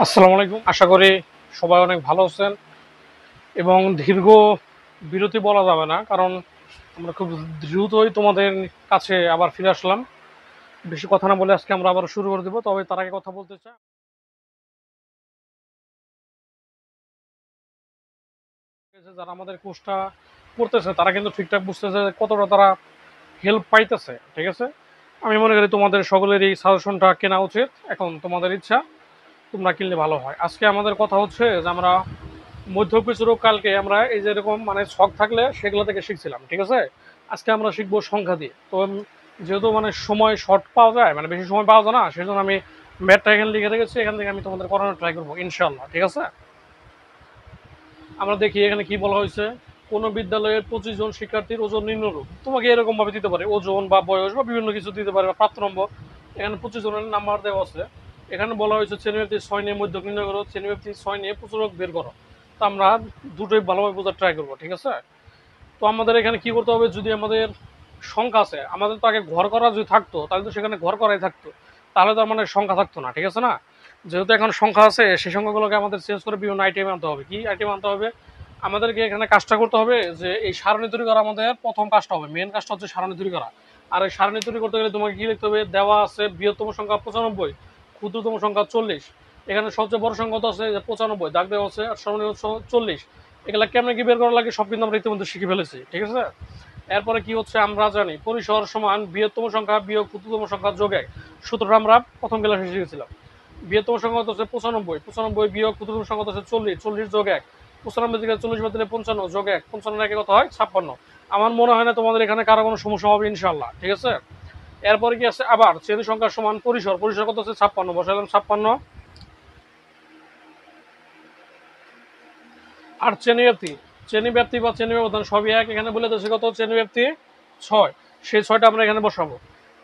আসসালামু আলাইকুম। আশা করি সবাই অনেক ভালো আছেন এবং দীর্ঘ বিরতি বলা যাবে না, কারণ আমরা খুব দ্রুতই তোমাদের কাছে আবার ফিরে আসলাম। বেশি কথা না বলে আজকে আমরা আবার শুরু করে দেবো। তবে তার আগে কথা বলতে চাই, যারা আমাদের কোর্সটা করতেছে তারা কিন্তু ঠিকঠাক বুঝতেছে যে কতটা তারা হেল্প পাইতেছে। ঠিক আছে, আমি মনে করি তোমাদের সকলেরই সাজেশনটা কেনা উচিত। এখন তোমাদের ইচ্ছা, তোমরা কিনলে ভালো হয়। আজকে আমাদের কথা হচ্ছে যে আমরা মধ্যপ্রচুরক কালকে আমরা এই যে এরকম মানে ছক থাকলে সেগুলো থেকে শিখছিলাম। ঠিক আছে, আজকে আমরা শিখবো সংখ্যা দিয়ে। তো যেহেতু মানে সময় শর্ট পাওয়া যায়, মানে বেশি সময় পাওয়া যায় না, সেই জন্য আমি ম্যাথটা এখানে লিখে রেখেছি। এখান থেকে আমি তোমাদের করানোর ট্রাই করবো ইনশাল্লাহ। ঠিক আছে, আমরা দেখি এখানে কি বলা হয়েছে। কোনো বিদ্যালয়ের 25 জন শিক্ষার্থীর ওজন নিম্নরূপ। তোমাকে এরকম ভাবে দিতে পারে, ওজন বা বয়স বা বিভিন্ন কিছু দিতে পারে, বা প্রাপ্ত নম্বর। এখানে 25 জনের নাম্বার দেওয়া আছে। এখানে বলা হয়েছে শ্রেণীব্যাপ্তি 6 নিয়ে মধ্যক নির্ণয় করো, শ্রেণীব্যাপ্তি 6 নিয়ে প্রচুরক বের করো। তো আমরা দুটোই ভালোভাবে বোঝার ট্রাই করবো। ঠিক আছে, তো আমাদের এখানে কি করতে হবে, যদি আমাদের সংখ্যা আছে, আমাদের তো আগে ঘর করা যদি থাকতো তাহলে তো সেখানে ঘর করাই থাকতো, তাহলে তো আমাদের সংখ্যা থাকতো না। ঠিক আছে না, যেহেতু এখন সংখ্যা আছে সেই সংখ্যাগুলোকে আমাদের চেঞ্জ করে বিভিন্ন আইটেম আনতে হবে। কি আইটেম আনতে হবে, আমাদেরকে এখানে কাজটা করতে হবে যে এই সারণী তৈরি করা আমাদের প্রথম কাজটা হবে। মেন কাজটা হচ্ছে সারণী তৈরি করা। আর এই সারণী তৈরি করতে গেলে তোমাকে কি লিখতে হবে, দেওয়া আছে বৃহত্তম সংখ্যা 95, ক্ষুদ্রতম সংখ্যা 40, এখানে সবচেয়ে বড় সংখ্যা তো আছে যে 95 দাগ দেওয়া আছে, আর সর্বনিম্ন 40। এগুলা কেমনে কি বের করা লাগে সব কিন্তু আমরা ইতিমধ্যে শিখে ফেলেছি। ঠিক আছে, এরপরে কি হচ্ছে, আমরা জানি পরিসর সমান বৃহত্তম সংখ্যা বিয়োগ ক্ষুদ্রতম সংখ্যা যোগ 1। সূত্রটা আমরা প্রথম ক্লাসে শিখেছিলাম। বৃহত্তম সংখ্যা হচ্ছে 95, 95 বিয়োগ ক্ষুদ্রতম সংখ্যা হচ্ছে 40, 40 যোগ 1। 95 থেকে 40 বাদ দিলে 55 যোগ 1, 55 একে কত হয় 56। আমার মনে হয় না তোমাদের এখানে কারো কোনো সমস্যা হবে ইনশাল্লাহ। ঠিক আছে, এরপরে কি আছে, আবার শ্রেণী সংখ্যা সমান পরিসর, পরিসর কত হচ্ছে 56, বসালাম 56। আর শ্রেণী ব্যাপ্তি, শ্রেণী ব্যাপ্তি বা শ্রেণী ব্যবধান সবই এক। এখানে বলে দিচ্ছে কত, শ্রেণী ব্যাপ্তি 6, সেই 6টা আমরা এখানে বসাবো।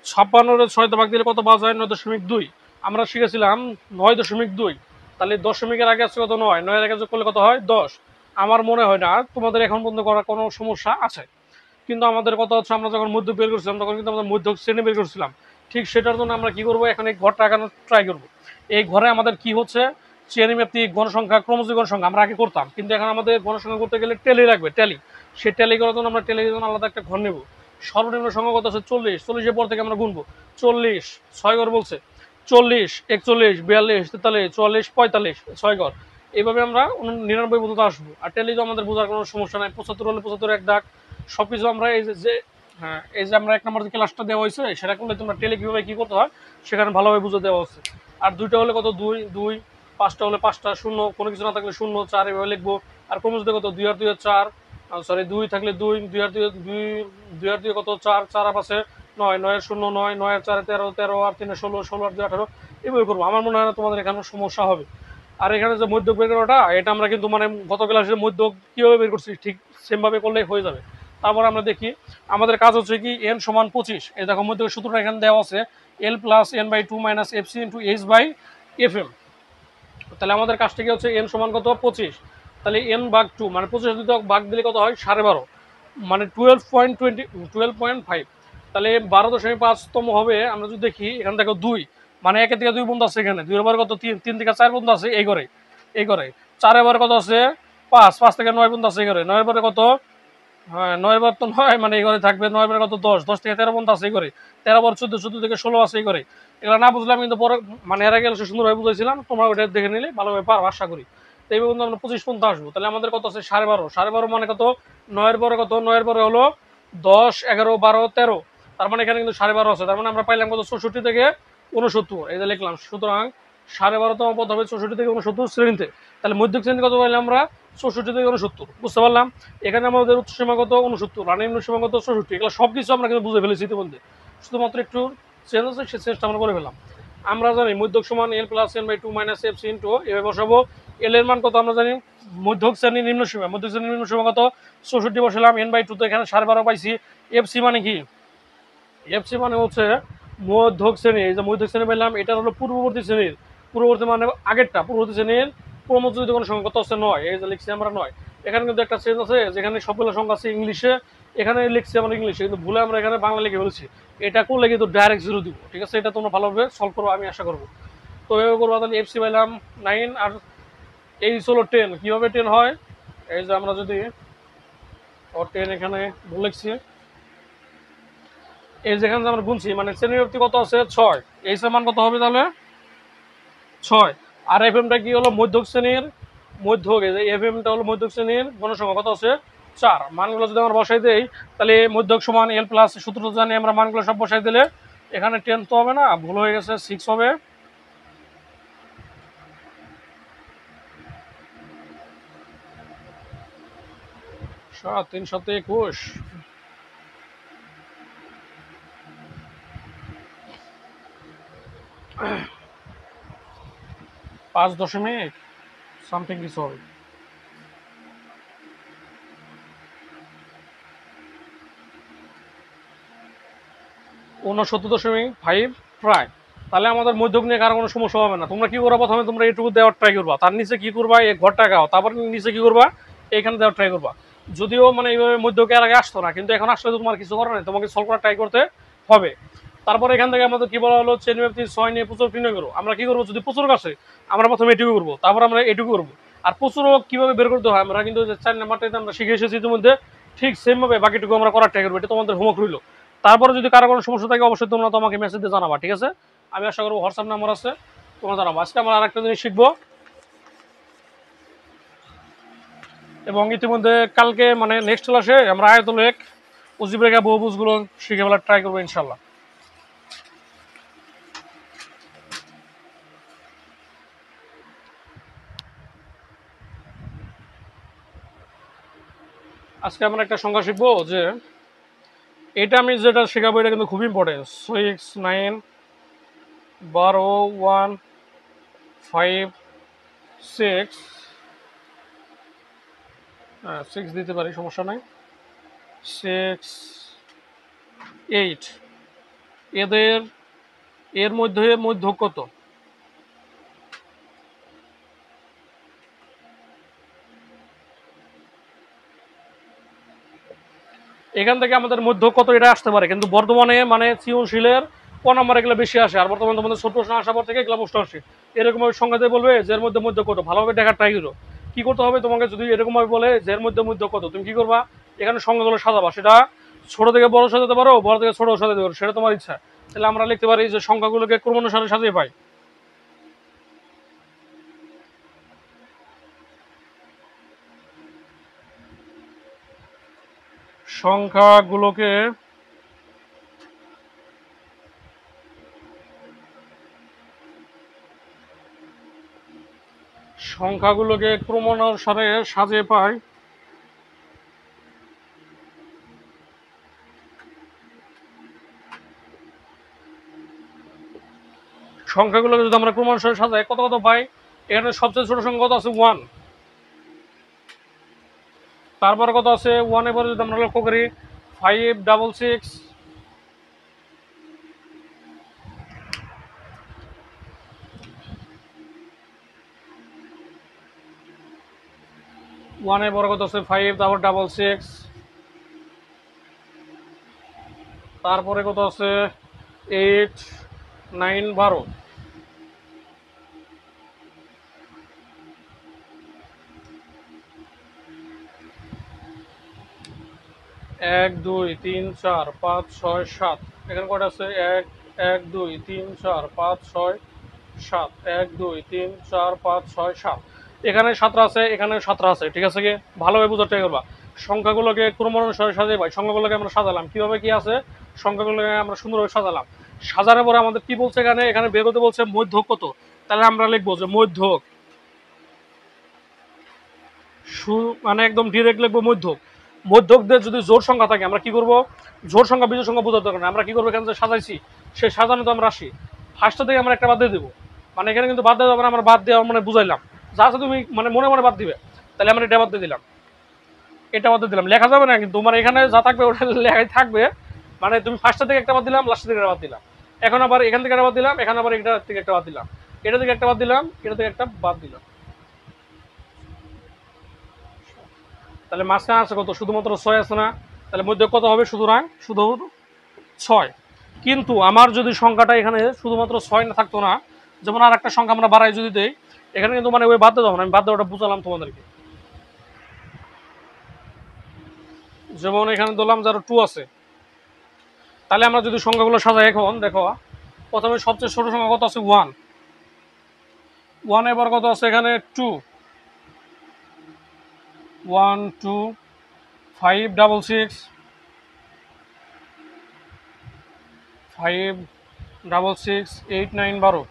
56 6 ভাগ দিলে কত পাওয়া যায়, 9.2। আমরা শিখেছিলাম 9.2, তাহলে দশমিকের আগে আছে কত, 9, 9 এর আগে যোগ করলে কত হয় 10। আমার মনে হয় না তোমাদের এখন পর্যন্ত করার কোনো সমস্যা আছে। কিন্তু আমাদের কথা হচ্ছে, আমরা যখন মধ্যক বের করছিলাম তখন কিন্তু আমরা মধ্যক শ্রেণী বের করছিলাম। ঠিক সেটার জন্য আমরা কি করবো, এখন এই ঘরটা আঁকানোর ট্রাই করবো। এই ঘরে আমাদের কি হচ্ছে, শ্রেণীব্যাপ্তি গণসংখ্যা ক্রমজ গণসংখ্যা আমরা আগে করতাম, কিন্তু এখন আমাদের গণসংখ্যা করতে গেলে ট্যালি লাগবে, ট্যালি। সেই ট্যালি করার জন্য আমরা ট্যালির জন্য আলাদা একটা ঘর নেব। সর্বনিম্ন সংখ্যা কত আছে 40, 40-এর পর থেকে আমরা গুনবো। 40 6 ঘর বলছে, 40 41 42 43 44 45 6 ঘর। এইভাবে আমরা 99 পর্যন্ত আসবো। আর ট্যালি তো আমাদের বোঝার কোনো সমস্যা নাই, 75 হলে 75 এক দাগ। সবকিছু আমরা এই যে হ্যাঁ, এই যে আমরা 1 নম্বর যে ক্লাসটা দেওয়া হয়েছে সেটা করলে তোমরা টেলি কীভাবে কী করতে হয় সেখানে ভালোভাবে বুঝে দেওয়া হচ্ছে। আর 2টা হলে কত, 2 2, 5টা হলে 5টা, শূন্য কোনো কিছু না থাকলে 0 4 এভাবে লিখবো। আর ক্রমশ কত, 2 আর 2 4, সরি 2 থাকলে 2, 2 আর 2 2, 2 আর 2 কত 4, 4 আর 5 9, 9 এর 0 9, 9 আর 4 13, 13 আর 3 16, 16 আর 2 18, এভাবে করবো। আমার মনে হয় না তোমাদের এখানে সমস্যা হবে। আর এখানে যে মধ্যক বের করাটা, এটা আমরা কিন্তু মানে গত ক্লাসে মধ্যক কীভাবে বের করছি ঠিক সেমভাবে করলেই হয়ে যাবে। তারপর আমরা দেখি আমাদের কাজ হচ্ছে কি, n সমান 25। এই দেখো মধ্যক সূত্রটা এখানে দেওয়া আছে, l plus n/2 minus fc into h/fm। তাহলে আমাদের কাজটা কি হচ্ছে, n সমান কত 25, তাহলে n ভাগ 2 মানে 25 যদি ভাগ দিলে কত হয় 12.5, মানে 12.5। তাহলে 12.5তম হবে। আমরা যদি দেখি এখানে দেখো 2, মানে 1 থেকে 2 পর্যন্ত আছে, এখানে 2 এর বার কত 3, 3 থেকে 4 পর্যন্ত আছে এই ঘরে, এই ঘরে 4 এর বার কত আছে 5, 5 থেকে 9 পর্যন্ত আছে এই ঘরে, 9 এর বারে কত, হ্যাঁ 9 বার তো 9, মানে এই ঘরে থাকবে 9 বার কত 10, 10 থেকে 13 পর্যন্ত আছে এই ঘরে, 13 বার 14, 14 থেকে 16 আছে এই ঘরে। এগুলো না বুঝলাম কিন্তু পরে মানে এর আগে সুন্দরভাবে বুঝাইছিলাম, তোমরা ওটা দেখে নিলে ভালোভাবে পারো আশা করি। তো এইভাবে কিন্তু আমরা 25 পর্যন্ত আসবো। তাহলে আমাদের কত আছে 12.5, 12.5 মানে কত, 9 এর পরে কত, 9 এর পরে হলো 10 11 12 13, তার মানে এখানে কিন্তু 12.5 আছে। তার মানে আমরা পাইলাম কত 64 থেকে 69, এই যে লিখলাম। সুতরাং 12.5তম পদ হবে 64 থেকে 69 শ্রেণীতে। তাহলে মধ্যক শ্রেণী কত পাইলাম আমরা, 64 থেকে 69, বুঝতে পারলাম। এখানে আমাদের উচ্চ সীমাগত 69 আর নিম্ন সীমাগত 64, এগুলো সব কিছু আমরা কিন্তু বুঝে ফেলেছি ইতিমধ্যে। শুধুমাত্র একটু চেঞ্জ আছে, সেই চেঞ্জটা আমরা করে ফেলাম। আমরা জানি মধ্যক সমান l plus n/2 minus fc into, এভাবে বসাবো। l এর মান কত আমরা জানি, মধ্যক শ্রেণী নিম্ন সীমা, মধ্যক শ্রেণী নিম্ন সীমা কত 64 বসালাম, n/2 তো এখানে 12.5 পাইছি। fc মানে কি, fc মানে হচ্ছে মধ্যক শ্রেণী। এই যে মধ্যক শ্রেণী পেলাম, এটা হলো পূর্ববর্তী শ্রেণীর, পূর্ববর্তী মানে আগেরটা, পূর্ববর্তী শ্রেণীর ক্রমজ যদি কোনো সংখ্যা কত আছে 9, এই যে লিখছি আমরা 9। এখানে কিন্তু একটা চেঞ্জ আছে, যেখানে সবগুলো সংখ্যা আছে ইংলিশে, এখানে লিখছি আমরা ইংলিশে, কিন্তু ভুলে আমরা এখানে বাংলা লিখে বলছি। এটা করলে কিন্তু ডাইরেক্ট 0 দিব। ঠিক আছে, এটা তোমরা ভালোভাবে সলভ করো আমি আশা করবো। তো এভাবে করবো, তাহলে এফসি পাইলাম 9 আর এইচ হলো 10। কীভাবে 10 হয়, এই যে আমরা যদি 10 এখানে লিখছি, এই যেখানে আমরা গুনছি মানে শ্রেণী ব্যক্তি কত আছে 6, এইচ এর মান কত হবে তাহলে 6। আর এফ এমটা কি হলো মধ্যক শ্রেণীর মধ্যক, এই যে এফ এমটা হলো মধ্যক শ্রেণীর গণসংখ্যা কত আছে 4। মানগুলো যদি আমরা বসাই দেই তাহলে মধ্যক সমান এল প্লাস সূত্র জানি আমরা, মানগুলো সব বসাই দিলে এখানে 10 তো হবে না, ভুল হয়ে গেছে, 6 হবে। সাত 3 7 21 5 দশমিক সামথিং কিছু হবে। (69.5) প্রায়। তাহলে আমাদের মধ্যক নিয়ে কারো কোনো সমস্যা হবে না। তোমরা কি করবা, প্রথমে তোমরা এটুকু দেওয়ার ট্রাই করবা, তার নিচে কি করবা এই ঘরটা গাও, তারপর নিচে কি করবা এখানে দেওয়ার ট্রাই করবা। যদিও মানে এইভাবে মধ্যকে এর আগে আসতো না, কিন্তু এখন আসলে তোমার কিছু করার নেই, তোমাকে সলভ করার ট্রাই করতে হবে। তারপরে এখান থেকে আমাদের কি বলা হলো, শ্রেণী ব্যক্তি 6 নিয়ে প্রচুর নির্ণয় করো। আমরা কি করবো, যদি প্রচুর আসে আমরা প্রথমে এটুকু করবো, তারপর আমরা এটুকু করবো। আর প্রচুরও কিভাবে বের করতে হয় আমরা কিন্তু 4 নাম্বারটাতে আমরা শিখে এসেছি ইতিমধ্যে, ঠিক সেম ভাবে বাকিটুকু আমরা করার ট্রাই করবো। এটা তোমাদের হোমওয়ার্ক রইলো। তারপরে যদি কারো কোনো সমস্যা থাকে অবশ্যই তোমরা তোমাকে মেসেজ দিয়ে জানাবা, ঠিক আছে? আমি আশা করবো হোয়াটসঅ্যাপ নাম্বার আছে, তোমরা জানাবো। আজকে আমরা আরেকটা জিনিস শিখবো, এবং ইতিমধ্যে কালকে মানে নেক্সট ক্লাসে আমরা আয়তল এক উজিব রেখা বহুভুজগুলো শিখে ফেলার ট্রাই করবো ইনশাল্লাহ। আজকে আমরা একটা সংখ্যা শিখবো, যে এটা আমি যেটা শেখাবো এটা কিন্তু খুব ইম্পর্টেন্ট। 6 9 12 1 5 6, 6 দিতে পারি, সমস্যা নাই, 6 8, এর মধ্যে মধ্যক কত? এখান থেকে আমাদের মধ্যক কত এটা আসতে পারে, কিন্তু বর্তমানে মানে সৃজনশীলের ক নাম্বার এগুলো বেশি আসে, আর বর্তমানে তোমাদের ছোট প্রশ্ন আসার পর থেকে এগুলো প্রশ্ন আসে। এরকম সংখ্যাতে বলবে যে এর মধ্যে মধ্যক কত, ভালোভাবে দেখার ট্রাই করো। কি করতে হবে তোমাকে, যদি এরকম ভাবে বলে যে এর মধ্যে মধ্যক কত, তুমি কি করবা, এখানে সংখ্যাগুলো সাজাবা, সেটা ছোট থেকে বড় সাজাতে পারো, বড় থেকে ছোট সাজাতে পারো, সেটা তোমার ইচ্ছা। তাহলে আমরা লিখতে পারি যে সংখ্যাগুলোকে ক্রমানুসারে সাজিয়ে পাই। সংখ্যাগুলোকে ক্রমানুসারে সাজিয়ে পাই। সংখ্যাগুলোকে যদি আমরা ক্রমানুসারে সাজাই কত কত পাই, এখানে সবচেয়ে ছোট সংখ্যা কত আছে 1, তারপরে কত আছে 1 এর পরে যদি আমরা লক্ষ্য করি 5 6 6, 1 এর পরে কত আছে 5, তারপর 6 6, তারপরে কত আছে 8 9 12, 1 2 3 4 5 6 7, এখানে কয়টা আছে 1 1 2 3 4 5 6 7, 1 2 3 4 5 6 7, এখানে 7টা আছে, এখানে 7টা আছে, ঠিক আছে? কি ভালোভাবে বোঝার ট্রাই করবা। সংখ্যাগুলোকে ক্রমানুসারে সাজিয়ে পাই। সংখ্যাগুলোকে আমরা সাজালাম কিভাবে, কি আছে সংখ্যাগুলোকে আমরা সুন্দরভাবে সাজালাম। সাজানোর পরে আমাদের কি বলছে, এখানে বের করতে বলছে মধ্যক কত। তাহলে আমরা লিখবো যে মধ্যক, মানে একদম ডিরেক্ট লিখবো মধ্যক। মধ্যকদের যদি জোড় সংখ্যা থাকে আমরা কি করব, জোড় সংখ্যা বিজোড় সংখ্যা বোঝার দরকার নেই, আমরা কি করবো, এখানে যে সাজাইছি সেই সাজানো তো আমরা আসি ফার্স্টটা থেকে আমরা একটা বাদ দিয়ে দেবো। মানে এখানে কিন্তু বাদ দেওয়া যাবে না, আমরা বাদ দেওয়া মানে বুঝাইলাম, যা আছে তুমি মানে মনে মনে বাদ দিবে। তাহলে আমরা এটা বাদ দিয়ে দিলাম, এটা বাদ দিয়ে দিলাম, লেখা যাবে না কিন্তু, মানে এখানে যা থাকবে ওটা লেখাই থাকবে। মানে তুমি ফার্স্টটা থেকে একটা বাদ দিলাম, লাস্টের থেকে একটা বাদ দিলাম, এখন আবার এখান থেকে একটা বাদ দিলাম, এখন আবার এটা থেকে একটা বাদ দিলাম, এটা থেকে একটা বাদ দিলাম, এটা থেকে একটা বাদ দিলাম। তাহলে মাঝখানে আছে কত, শুধুমাত্র 6 আছে না? তাহলে মধ্যে কত হবে, সুতরাং শুধু 6। কিন্তু আমার যদি সংখ্যাটা এখানে শুধুমাত্র 6 না থাকতো না, যেমন আর একটা সংখ্যা আমরা বাড়াই যদি দেই, এখানে কিন্তু মানে ওই বাদ দেওয়া না, আমি বাদ দেওয়াটা বুঝালাম তোমাদেরকে। যেমন এখানে ধরলাম যারা 2 আছে, তাহলে আমরা যদি সংখ্যাগুলো সাজাই এখন দেখো, প্রথমে সবচেয়ে ছোট সংখ্যা কত আছে 1, 1 এবার কত আছে এখানে 2, 1 2 5 6 6, 5 6 6 8 9 12,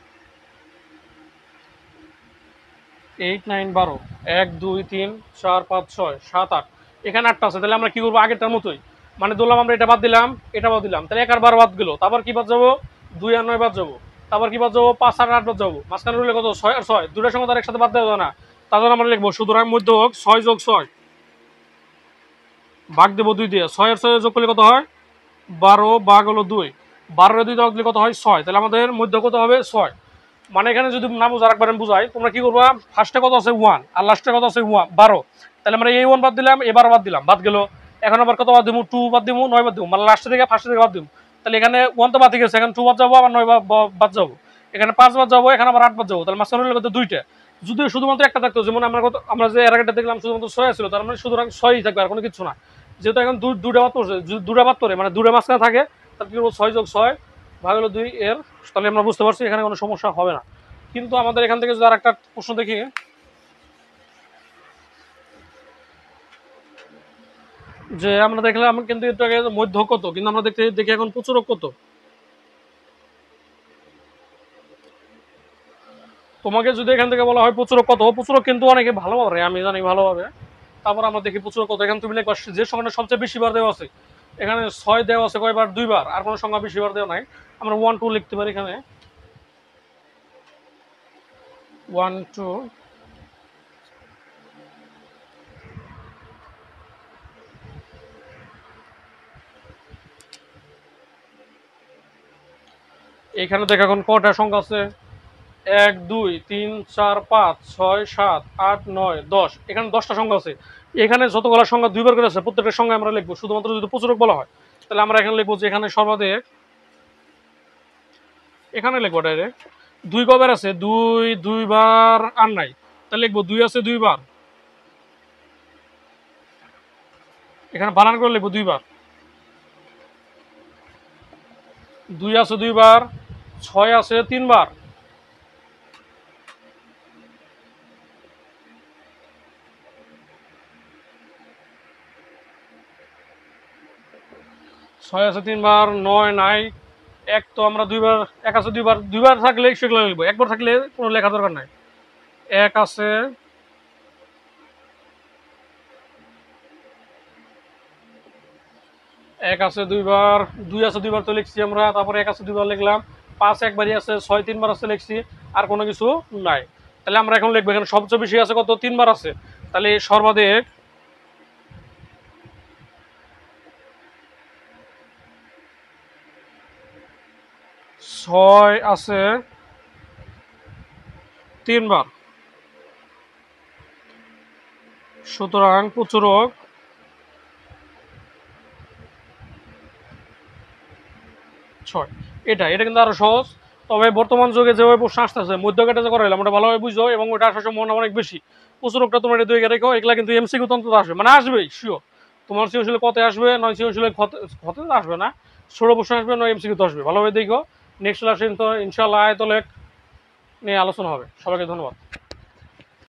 8 9 12, 1 2 3 4 5 6 7 8, এখানে 8টা আছে। তাহলে আমরা কি করবো আগেরটার মতোই, মানে ধরলাম আমরা এটা বাদ দিলাম, এটা বাদ দিলাম, তাহলে 1 আর 12 বাদ গেল, তারপর কি বাদ যাবো 2 আর 9 বাদ যাবো, তারপর কি বাদ যাবো 5 আর 8 বাদ যাবো, মাঝখানে রইলে কত 6 আর 6, দুটার সঙ্গে তার একসাথে বাদ দেওয়া যায় না, তার জন্য আমরা লিখবো সুতরাং মধ্যক 6 যোগ 6 ভাগ দেবো 2 দিয়ে, 6 আর 6 যোগ করলে কত হয় 12, ভাগ হলো 2, 12 2 ভাগ দিলে কত হয় 6, তাহলে আমাদের মধ্য কত হবে 6। মানে এখানে যদি না বুঝো আরেকবার আমি বুঝাই, তোমরা কি করবা, ফার্স্টে কত আছে 1 আর লাস্টে কত আছে 12, তাহলে আমরা এই 1 বাদ দিলাম, এই 12 বাদ দিলাম, বাদ গেল, এখন আবার কত বাদ দিব 2 বাদ দিব, 9 বাদ দিব, মানে লাস্টে থেকে ফার্স্টে থেকে বাদ দিব, তাহলে এখানে 1 তো বাদ গেছে, এখানে 2 বাদ যাবো, আবার 9 বাদ যাবো, এখানে 5 বাদ যাবো, এখানে আবার 8 বাদ যাবো, তাহলে মাঝখানে হলো কত 2টা, যদি শুধুমাত্র একটা থাকতো, যেমন আমরা যে এর আগেটা দেখলাম শুধুমাত্র 6 ছিল, তার মানে সুতরাং 6ই থাকবে আর কোনো কিছু না, যেহেতু এখন দুটা বাদ পড়ছে, যদি দুটা বাদ পড়ে মানে দুটা মাঝখানে থাকে, তাহলে কি করবো 6 যোগ 6 ভাগ হলো 2 এর, তাহলে আমরা বুঝতে পারছি এখানে কোনো সমস্যা হবে না। কিন্তু আমাদের এখান থেকে যদি আর একটা প্রশ্ন দেখি, যে আমরা দেখলাম কিন্তু একটু আগে মধ্য কত, কিন্তু আমরা দেখি এখন প্রচুরক কত। তোমাকে যদি এখান থেকে বলা হয় প্রচুরক কত, প্রচুরক কিন্তু অনেকে ভালোভাবে আমি জানি ভালোভাবে, তারপর আমরা দেখি প্রচুরক কত, এখানে তুমি লিখবা যে সংখ্যাটা সবচেয়ে বেশি বার দেওয়া আছে, এখানে 6 দেওয়া আছে কয়বার 2 বার, আর কোনো সংখ্যা বেশি বার দেওয়া নাই, আমরা 1 2 লিখতে পারি এখানে 1 2, এখানে দেখো এখন কয়টা সংখ্যা আছে 1 2 3 4 5 6 7 8 9 10, এখানে 10টা সংখ্যা আছে, এখানে যতগুলো সংখ্যা 2 বার করে আছে প্রত্যেকটা সংখ্যা আমরা লিখবো, শুধুমাত্র যদি প্রচুরক বলা হয় তাহলে আমরা এখানে লিখবো যে এখানে সর্বাধিক, এখানে লিখবো ডাইরেক্ট 2 কবার আছে 2 2 বার আর নাই, তাহলে লিখবো 2 আছে 2 বার, এখানে বানান করে লিখবো 2 বার, 2 আছে 2 বার, 6 আছে 3 বার, 6 আছে 3 বার, 9 নাই, 1 তো আমরা 2 বার, 1 আছে 2 বার, 2 বার থাকলে সেগুলো লিখবো, একবার থাকলে কোনো লেখা দরকার নাই, 1 আছে, 1 আছে 2 বার, 2 আছে 2 বার তো লিখছি আমরা, তারপরে 1 আছে 2 বার লিখলাম, 5 একবারই আছে, 6 3 বার আছে লিখছি, আর কোনো কিছু নাই, তাহলে আমরা এখন লিখবো এখানে সবচেয়ে বেশি আছে কত 3 বার আছে, তাহলে সর্বাধিক 6 আছে 3 বার, সুতরাং প্রচুরক 6। এটা কিন্তু আরো সহজ, তবে বর্তমান যুগে যেভাবে প্রশ্ন আসতেছে মধ্যকাটা যে করাইলাম ওটা ভালোভাবে বুঝো, এবং ওটা আসার সম্ভাবনা অনেক বেশি, প্রচুরকটা তোমার দুই রেখো, এগুলা কিন্তু এমসিকিউ তন্ত্র আসবে, মানে আসবেই শিওর, তোমার সৃজনশীলে কত আসবে, নয় সৃজনশীলে কত আসবে না, ষোলো প্রশ্ন আসবে, নয় এমসিকিউ তো আসবে, ভালোভাবে দেখো। নেক্সট ক্লাসে ইনশাআল্লাহ আয়তলেখ নিয়ে আলোচনা হবে। সবাইকে ধন্যবাদ।